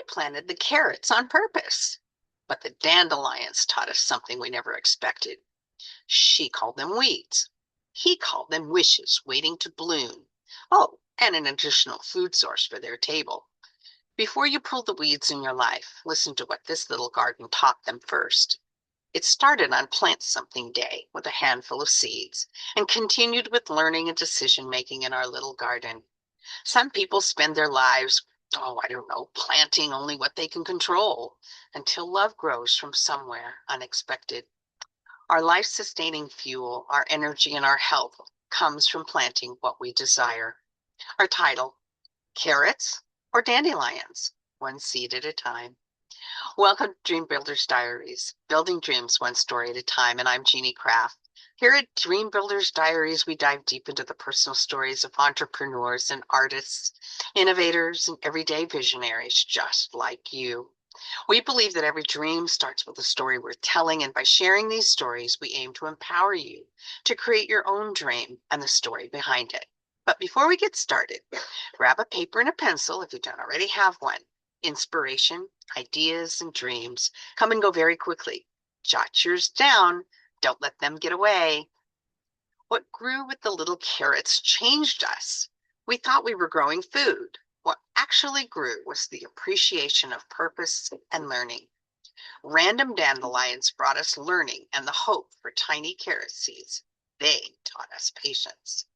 planted the carrots on purpose. But the dandelions taught us something we never expected. She called them weeds. He called them wishes waiting to bloom. Oh, and an additional food source for their table. Before you pull the weeds in your life, listen to what this little garden taught them first. It started on Plant Something Day with a handful of seeds and continued with learning and decision making in our little garden. Some people spend their lives, oh, I don't know, planting only what they can control until love grows from somewhere unexpected. Our life-sustaining fuel, our energy, and our health comes from planting what we desire. Our title, Carrots or Dandelions, one seed at a time. Welcome to Dream Builders Diaries, building dreams one story at a time, and I'm Jeannie Kraft. Here at Dream Builders Diaries, we dive deep into the personal stories of entrepreneurs and artists, innovators, and everyday visionaries just like you. We believe that every dream starts with a story worth telling, and by sharing these stories, we aim to empower you to create your own dream and the story behind it. But before we get started, grab a paper and a pencil if you don't already have one. Inspiration, ideas, and dreams come and go very quickly. Jot yours down. Don't let them get away. What grew with the little carrots changed us. We thought we were growing food. What actually grew was the appreciation of purpose and learning. Random dandelions brought us learning and the hope for tiny carrot seeds. They taught us patience.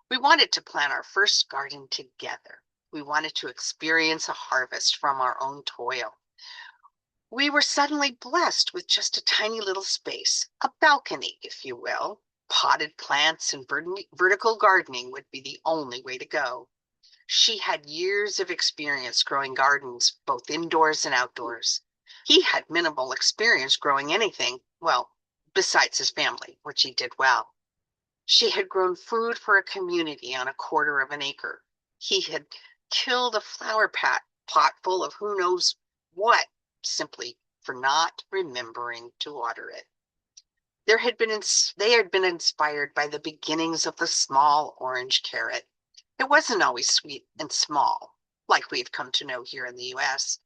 We wanted to plant our first garden together. We wanted to experience a harvest from our own toil. We were suddenly blessed with just a tiny little space, a balcony, if you will. Potted plants and vertical gardening would be the only way to go. She had years of experience growing gardens, both indoors and outdoors. He had minimal experience growing anything, well, besides his family, which he did well. She had grown food for a community on a quarter of an acre. He had killed a flower pot full of who knows what, simply for not remembering to water it. They had been inspired by the beginnings of the small orange carrot. It wasn't always sweet and small, like we've come to know here in the US.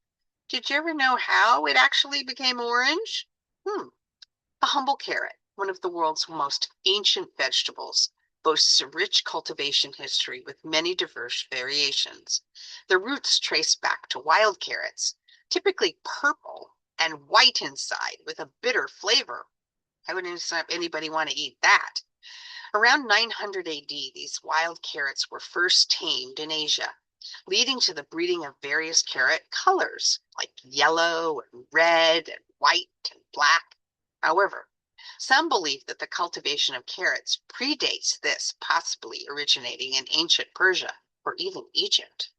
Did you ever know how it actually became orange? A humble carrot, one of the world's most ancient vegetables, boasts a rich cultivation history with many diverse variations. The roots trace back to wild carrots, typically purple and white inside with a bitter flavor. I wouldn't have anybody want to eat that. Around 900 AD, these wild carrots were first tamed in Asia, leading to the breeding of various carrot colors, like yellow and red and white and black. However, some believe that the cultivation of carrots predates this, possibly originating in ancient Persia or even Egypt.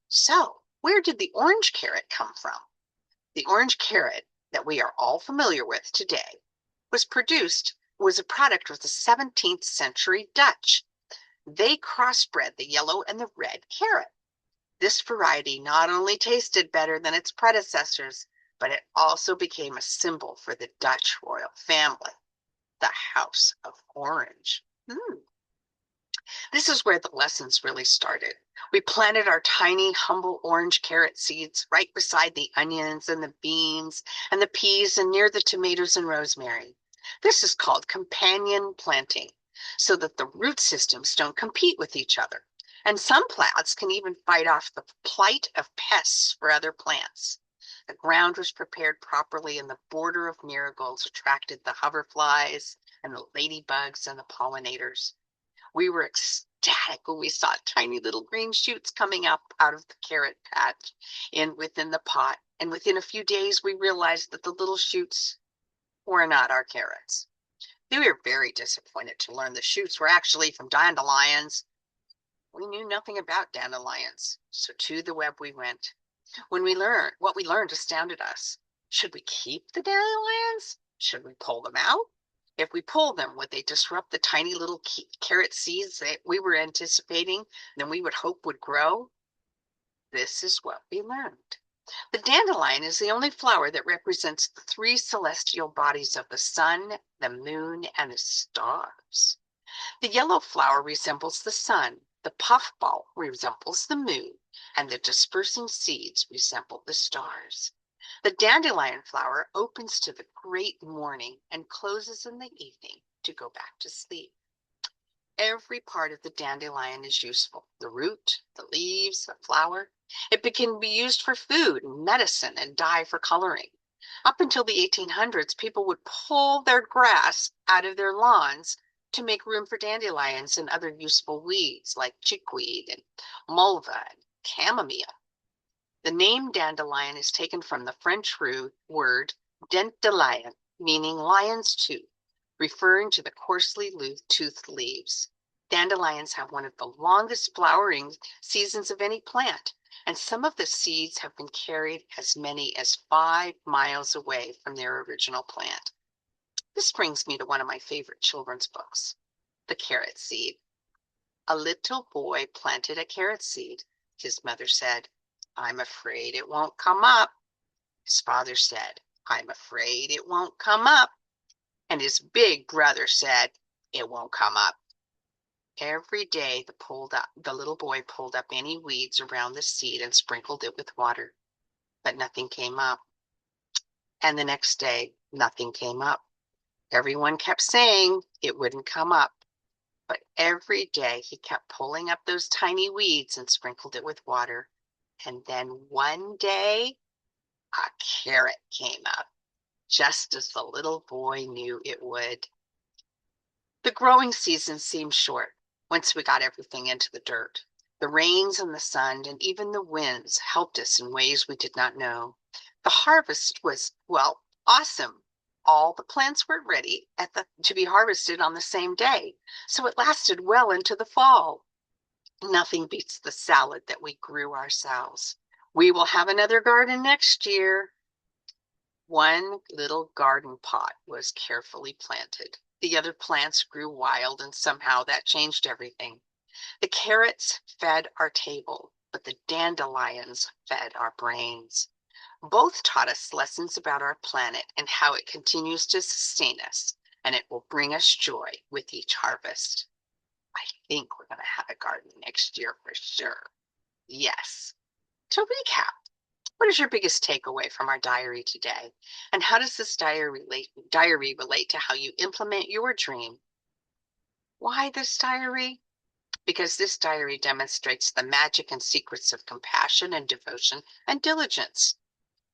So, where did the orange carrot come from? The orange carrot that we are all familiar with today was a product of the 17th century Dutch. They crossbred the yellow and the red carrot. This variety not only tasted better than its predecessors, but it also became a symbol for the Dutch royal family, the House of Orange. This is where the lessons really started. We planted our tiny, humble orange carrot seeds right beside the onions and the beans and the peas and near the tomatoes and rosemary. This is called companion planting, so that the root systems don't compete with each other. And some plants can even fight off the plight of pests for other plants. The ground was prepared properly, and the border of marigolds attracted the hoverflies and the ladybugs and the pollinators. We were ecstatic when we saw tiny little green shoots coming up out of the carrot patch within the pot. And within a few days, we realized that the little shoots were not our carrots. We were very disappointed to learn the shoots were actually from dandelions. We knew nothing about dandelions, so to the web we went. What we learned astounded us. Should we keep the dandelions? Should we pull them out? If we pull them, would they disrupt the tiny little carrot seeds that we were anticipating, then we would hope would grow? This is what we learned. The dandelion is the only flower that represents the three celestial bodies of the sun, the moon, and the stars. The yellow flower resembles the sun. The puffball resembles the moon. and the dispersing seeds resemble the stars. The dandelion flower opens to the great morning and closes in the evening to go back to sleep. Every part of the dandelion is useful. The root, the leaves, the flower. It can be used for food, medicine, and dye for coloring. Up until the 1800s, people would pull their grass out of their lawns to make room for dandelions and other useful weeds like chickweed and mulva and chamomile. The name dandelion is taken from the French word dent de lion, meaning lion's tooth, referring to the coarsely toothed leaves. Dandelions have one of the longest flowering seasons of any plant, and some of the seeds have been carried as many as 5 miles away from their original plant. This brings me to one of my favorite children's books, The Carrot Seed. A little boy planted a carrot seed. His mother said, "I'm afraid it won't come up." His father said, "I'm afraid it won't come up." And his big brother said, "It won't come up." Every day the little boy pulled up any weeds around the seed and sprinkled it with water, but nothing came up. And the next day, nothing came up. Everyone kept saying it wouldn't come up, but every day he kept pulling up those tiny weeds and sprinkled it with water. And then one day, a carrot came up, just as the little boy knew it would. The growing season seemed short once we got everything into the dirt. The rains and the sun and even the winds helped us in ways we did not know. The harvest was, well, awesome. All the plants were ready to be harvested on the same day, so it lasted well into the fall. Nothing beats the salad that we grew ourselves. We will have another garden next year. One little garden pot was carefully planted. The other plants grew wild, and somehow that changed everything. The carrots fed our table, but the dandelions fed our brains. Both taught us lessons about our planet and how it continues to sustain us, and it will bring us joy with each harvest. I think we're going to have a garden next year for sure. Yes. To recap, what is your biggest takeaway from our diary today? And how does this diary relate to how you implement your dream? Why this diary? Because this diary demonstrates the magic and secrets of compassion and devotion and diligence.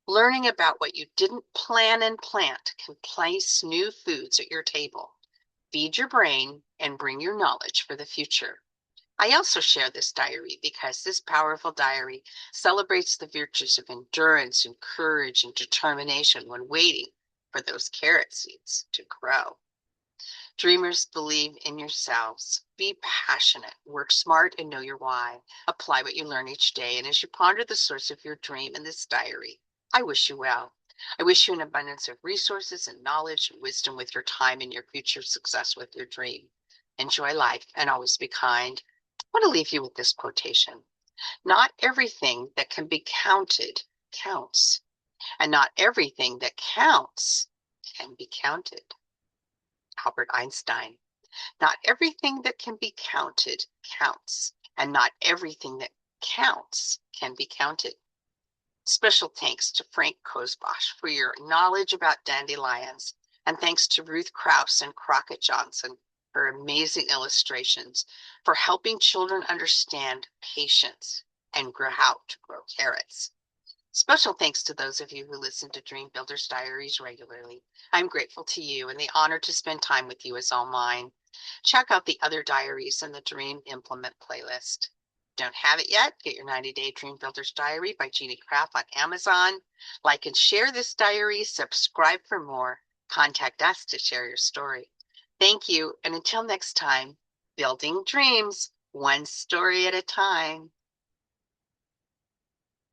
Learning about what you didn't plan and plant can place new foods at your table, feed your brain, and bring your knowledge for the future. I also share this diary because this powerful diary celebrates the virtues of endurance and courage and determination when waiting for those carrot seeds to grow. Dreamers, believe in yourselves. Be passionate. Work smart and know your why. Apply what you learn each day. And as you ponder the source of your dream in this diary, I wish you well. I wish you an abundance of resources and knowledge and wisdom with your time and your future success with your dream. Enjoy life and always be kind. I want to leave you with this quotation. Not everything that can be counted counts, and not everything that counts can be counted. Albert Einstein. Not everything that can be counted counts, and not everything that counts can be counted. Special thanks to Frank Kosbosh for your knowledge about dandelions, and thanks to Ruth Krause and Crockett Johnson for amazing illustrations, for helping children understand patience and how to grow carrots. Special thanks to those of you who listen to Dream Builders Diaries regularly. I'm grateful to you, and the honor to spend time with you is all mine. Check out the other diaries in the Dream Implement playlist. Don't have it yet? Get your 90-Day Dream Builders Diary by Jeannie Craft on Amazon. Like and share this diary. Subscribe for more. Contact us to share your story. Thank you, and until next time, building dreams, one story at a time.